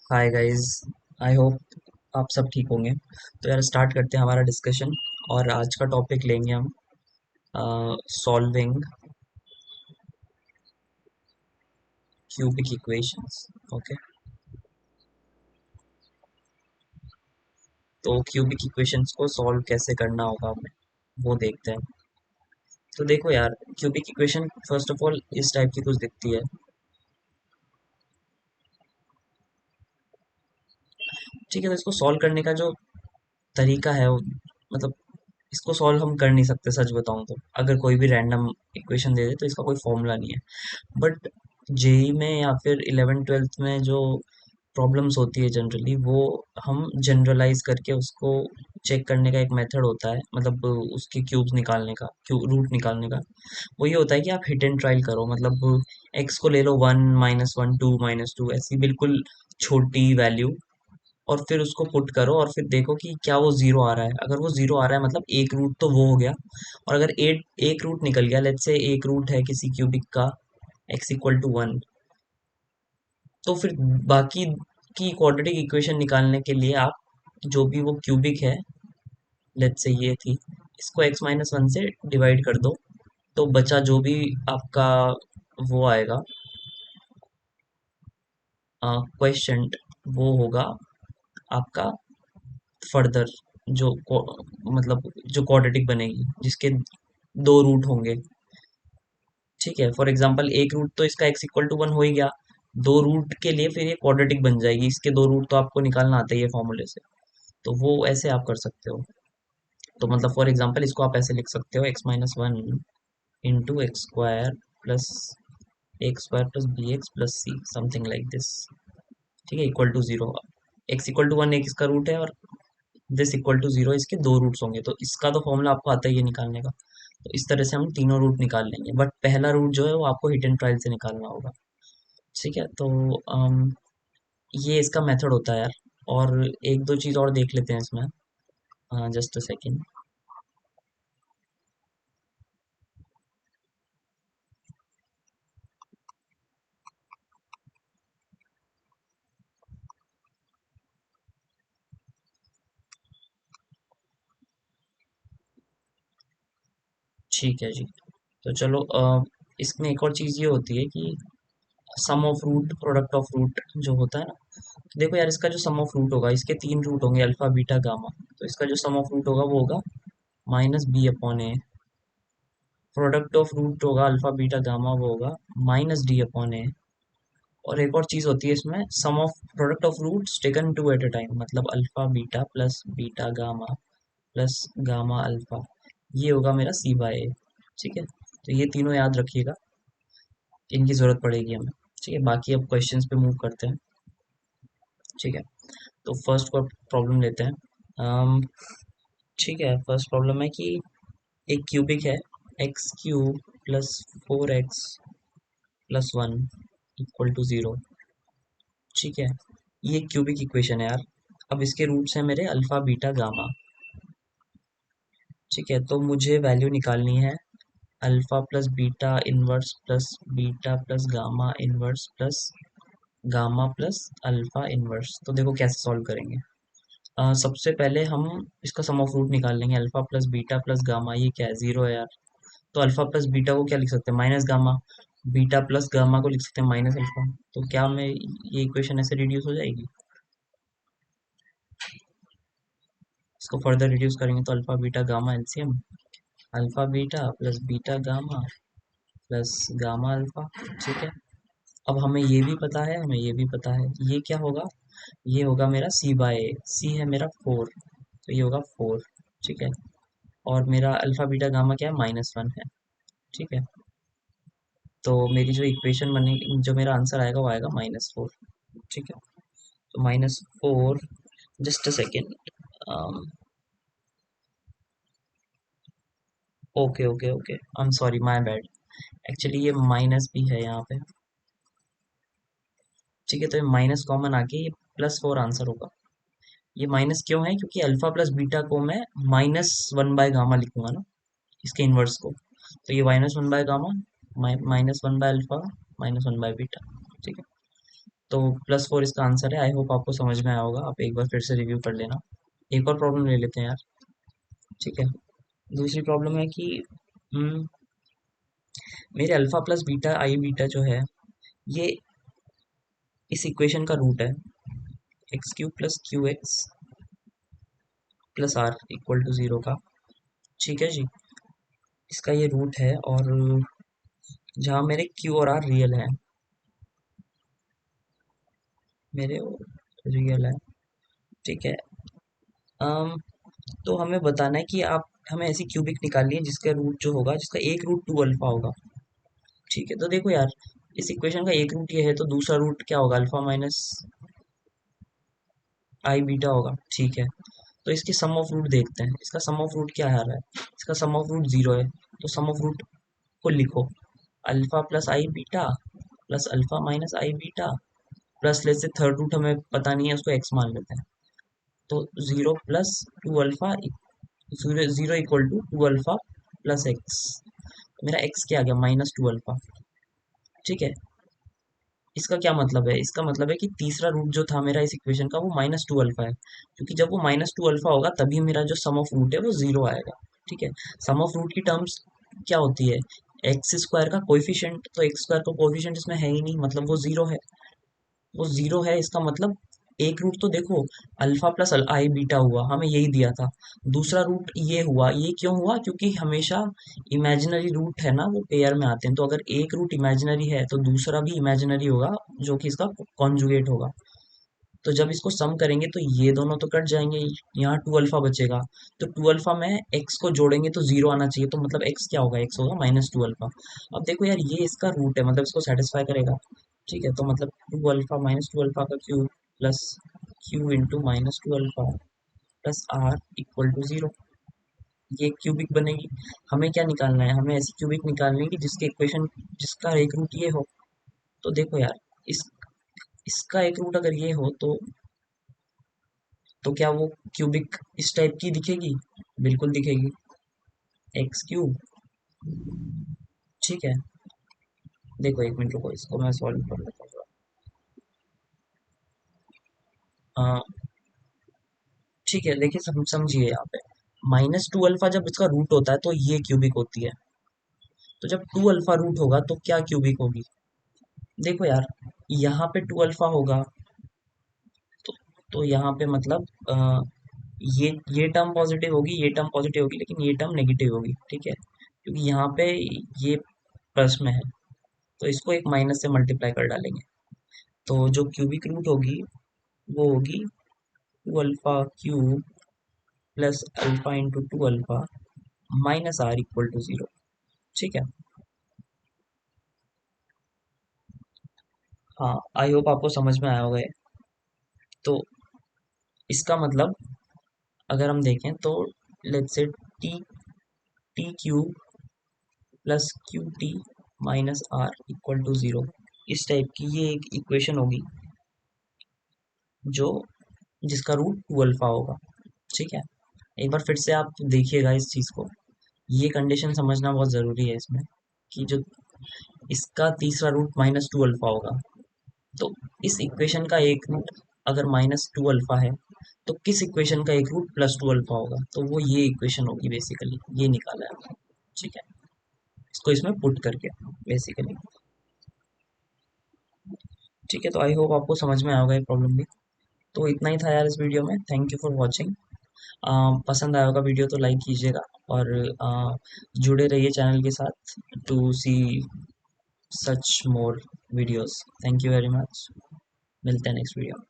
Hi guys. I hope आप सब ठीक होंगे। तो यार स्टार्ट करते हैं हमारा डिस्कशन। और आज का टॉपिक लेंगे हम सॉल्विंग क्यूबिक इक्वेशंस। ओके। तो क्यूबिक इक्वेशंस को सॉल्व कैसे करना होगा हमें वो देखते हैं। तो देखो यार, cubic equation first of all इस टाइप की कुछ दिखती है। ठीक है, तो इसको सॉल्व करने का जो तरीका है मतलब इसको सॉल्व हम कर नहीं सकते, सच बताऊं तो। अगर कोई भी रैंडम इक्वेशन दे दे तो इसका कोई फॉर्मूला नहीं है। बट जेई में या फिर 11th 12th में जो प्रॉब्लम्स होती है जनरली, वो हम जनरलाइज करके उसको चेक करने का एक मेथड होता है, मतलब उसके क्यूब्स निकालने का, रूट निकालने का। वो ये होता है कि आप हिट एंड ट्रायल करो, मतलब एक्स को ले लो 1 -1 2 -2 ऐसी बिल्कुल छोटी वैल्यू, और फिर उसको पुट करो और फिर देखो कि क्या वो जीरो आ रहा है। अगर वो जीरो आ रहा है मतलब एक रूट तो वो हो गया। और अगर एक रूट निकल गया, लेट्स से एक रूट है किसी क्यूबिक का x = 1, तो फिर बाकी की क्वाड्रेटिक इक्वेशन निकालने के लिए आप जो भी वो क्यूबिक है, लेट्स से ये थी, इसको x-1 से डिवाइड कर दो। तो बचा जो भी आपका वो आएगा क्वेश्चन, वो होगा आपका फर्दर जो मतलब जो क्वाड्रेटिक बनेगी जिसके दो रूट होंगे। ठीक है, फॉर एग्जांपल एक रूट तो इसका x = 1 हो ही गया। दो रूट के लिए फिर ये क्वाड्रेटिक बन जाएगी, इसके दो रूट तो आपको निकालना आता ही है फॉर्मूले से। तो वो ऐसे आप कर सकते हो। तो मतलब फॉर एग्जांपल इसको आप ऐसे लिख सकते हो x-1 into x² + bx + c, something like this. ठीक है, इक्वल टू जीरो। x = 1 एक इसका रूट है और दिस इक्वल टू जीरो इसके दो रूट्स होंगे। तो इसका तो फॉर्मूला आपको आता ही है निकालने का। तो इस तरह से हम तीनों रूट निकाल लेंगे, बट पहला रूट जो है वो आपको हिट एंड ट्रायल से निकालना होगा। ठीक है, तो ये इसका मेथड होता है यार। और एक दो चीज़ और देख लेते हैं इसमें। Just a second. ठीक है जी। तो चलो, इसमें एक और चीज़ ये होती है कि sum of root, product of root जो होता है ना। तो देखो यार, इसका जो सम ऑफ रूट होगा, इसके तीन रूट होंगे, अल्फा बीटा गामा। तो इसका जो सम ऑफ रूट होगा वो होगा -b/a। प्रोडक्ट ऑफ रूट होगा अल्फा बीटा गामा, वो होगा -d/a। और एक और चीज होती है इसमें, sum of product of roots taken two at a time, मतलब alpha beta plus beta gamma plus gamma alpha. ये होगा मेरा c/a। ठीक है, तो ये तीनों याद रखिएगा, इनकी जरूरत पड़ेगी हमें। ठीक है, बाकी अब क्वेश्चंस पे मूव करते हैं। ठीक है, तो फर्स्ट प्रॉब्लम लेते हैं। अम, ठीक है, फर्स्ट प्रॉब्लम है कि एक क्यूबिक है, x³ + 4x + 1 = 0। ठीक है, ये क्यूबिक इक्वेशन है यार। अब इसके रूट्स हैं मेरे अल्फा बीटा गामा। ठीक है, तो मुझे वैल्यू निकालनी है alpha plus beta inverse plus beta plus gamma inverse plus gamma plus alpha inverse. तो देखो कैसे सॉल्व करेंगे। सबसे पहले हम इसका सम ऑफ रूट निकाल लेंगे। Alpha plus beta plus gamma, ये क्या है, जीरो है यार। तो अल्फा प्लस बीटा को क्या लिख सकते हैं, minus gamma. Beta plus gamma को लिख सकते हैं माइनस अल्फा। तो क्या मैं ये इक्वेशन ऐसे रिड्यूस हो जाएगी। इसको फर्दर रिड्यूस करेंगे तो alpha beta gamma LCM, alpha beta plus beta gamma plus gamma alpha. ठीक है, अब हमें ये भी पता है, हमें ये भी पता है, ये क्या होगा, ये होगा मेरा c/a। सी है मेरा 4, तो ये होगा 4। ठीक है, और मेरा अल्फा बीटा गामा क्या है, -1 है। ठीक है, तो मेरी जो इक्वेशन बनेगी, जो मेरा आंसर आएगा वो आएगा -4। ठीक है, तो -4। Just a second. Okay okay okay, I am sorry, my bad. Actually ये माइनस भी है यहाँ पे। ठीक है, तो ये माइनस कॉमन आके ये +4 आंसर होगा। ये माइनस क्यों है, क्योंकि अल्फा प्लस बीटा को मैं -1/गामा लिखूंगा ना, इसके इनवर्स को। तो ये -1/गामा, -1/अल्फा, -1/बीटा। ठीक है, तो +4 इसका आंसर है। आई होप आपको समझ में आया होगा। आप एक बार फिर से रिव्यू कर लेना। एक और प्रॉब्लम ले लेते हैं यार। ठीक है। दूसरी प्रॉब्लम है कि हम्म, मेरे अल्फा प्लस बीटा आई बीटा जो है ये इस इक्वेशन का रूट है, x³ + qx + r = 0 का। ठीक है जी। इसका ये रूट है, और जहाँ मेरे q और r रियल है, मेरे रियल है। ठीक है। अम, तो हमें बताना है कि आप हमें ऐसी क्यूबिक निकालनी है जिसका रूट जो होगा, जिसका एक रूट 2 अल्फा होगा। ठीक है, तो देखो यार, इस इक्वेशन का एक रूट ये है, तो दूसरा रूट क्या होगा? अल्फा माइनस आई बीटा होगा। ठीक है, तो इसकी सम ऑफ रूट देखते हैं। इसका सम ऑफ रूट क्या आ रहा है? इसका सम ऑफ रूट 0 है, तो सम ऑफ रूट को लिखो, अल्फा प्लस आई बीटा प्लस अल्फा माइनस आई बीटा प्लस, लेट से थर्ड रूट हमें पता नहीं है, उसको एक्स मान लेते हैं। तो 0 plus 2 alpha, 0 equal to 2 alpha plus x. मेरा एक्स क्या आ गया? -2 अल्फा। ठीक है। इसका क्या मतलब है? इसका मतलब है कि तीसरा रूट जो था मेरा इस इक्वेशन का, वो -2 अल्फा है, क्योंकि जब वो -2 अल्फा होगा तभी मेरा जो सम ऑफ रूट है वो 0 आएगा। ठीक है। सम ऑफ रूट की टर्म्स क्या होती है? एक्स स्क्वायर का कोएफिशिएंट, तो एक्स स्क्वायर का कोएफिशिएंट इसमें है ही नहीं, मतलब वो 0 है। वो 0 है, इसका मतलब एक रूट तो देखो, अल्फा प्लस आई बीटा हुआ, हमें यही दिया था। दूसरा रूट ये हुआ, ये क्यों हुआ? क्योंकि हमेशा इमेजिनरी रूट है ना, वो पेयर में आते हैं, तो अगर एक रूट इमेजिनरी है तो दूसरा भी इमेजिनरी होगा, जो कि इसका कॉन्जुगेट होगा। तो जब इसको सम करेंगे तो ये दोनों तो कट जाएंगे, यहाँ 2 अल्फा बचेगा। तो 2 अल्फा में एक्स को जोड़ेंगे तो 0 आना चाहिए, तो मतलब एक्स क्या होगा? एक्स होगा -2 अल्फा। अब देखो यार, ये इसका रूट है, मतलब इसको सेटिस्फाई करेगा। ठीक है, तो मतलब 2 अल्फा -2 अल्फा का cube plus q into -2 alpha plus r equal to 0। ये क्यूबिक बनेगी। हमें क्या निकालना है? हमें ऐसी क्यूबिक निकालनी है कि जिसके इक्वेशन, जिसका एक रूट ये हो। तो देखो यार, इस इसका एक रूट अगर ये हो तो क्या वो क्यूबिक इस टाइप की दिखेगी? बिल्कुल दिखेगी, x³ ठीक है। देखो एक मिनट रुको, इसको मैं सॉल्व कर लेता हूँ थोड़ा। ठीक है, देखिए समझिए यहाँ पे, -2 अल्फा जब इसका रूट होता है तो ये क्यूबिक होती है। तो जब 2 अल्फा रूट होगा तो क्या क्यूबिक होगी? देखो यार, यहाँ पे 2 अल्फा होगा, तो यहाँ पे मतलब ये टर्म पॉजिटिव होगी, ये टर्म पॉजिटिव होगी, लेकिन ये टर्म नेगेटिव होगी। ठीक है, क्योंकि यहाँ पे ये प्लस में है, तो इसको एक माइनस से मल्टीप्लाई कर डालेंगे। तो जो क्यूबिक रूट होगी वो होगी 2 alpha cube plus alpha into 2 alpha minus r equal to 0। ठीक है। हाँ, आई होप आपको समझ में आया होगा ये। तो इसका मतलब अगर हम देखें तो let's say t t cube plus q t minus r equal to 0, इस टाइप की ये एक इक्वेशन होगी, जो जिसका रूट 2 अल्फा होगा। ठीक है। एक बार फिर से आप देखिएगा इस चीज़ को, ये कंडीशन समझना बहुत ज़रूरी है इसमें, कि जो इसका तीसरा रूट -2 अल्फा होगा, तो इस इक्वेशन का एक रूट अगर -2 अल्फा है, तो किस इक्वेशन का एक रूट +2 अल्फा होगा? तो वो ये इक्वेशन होगी बेसिकली, ये निकाला है हमने। ठीक है, इसको इसमें पुट करके बेसिकली। ठीक है, तो आई होप आपको समझ में आया होगा ये प्रॉब्लम भी। तो इतना ही था यार इस वीडियो में। Thank you for watching. पसंद आया होगा वीडियो तो लाइक कीजिएगा, और जुड़े रहिए चैनल के साथ to see such more videos. Thank you very much. मिलते हैं नेक्स्ट वीडियो में।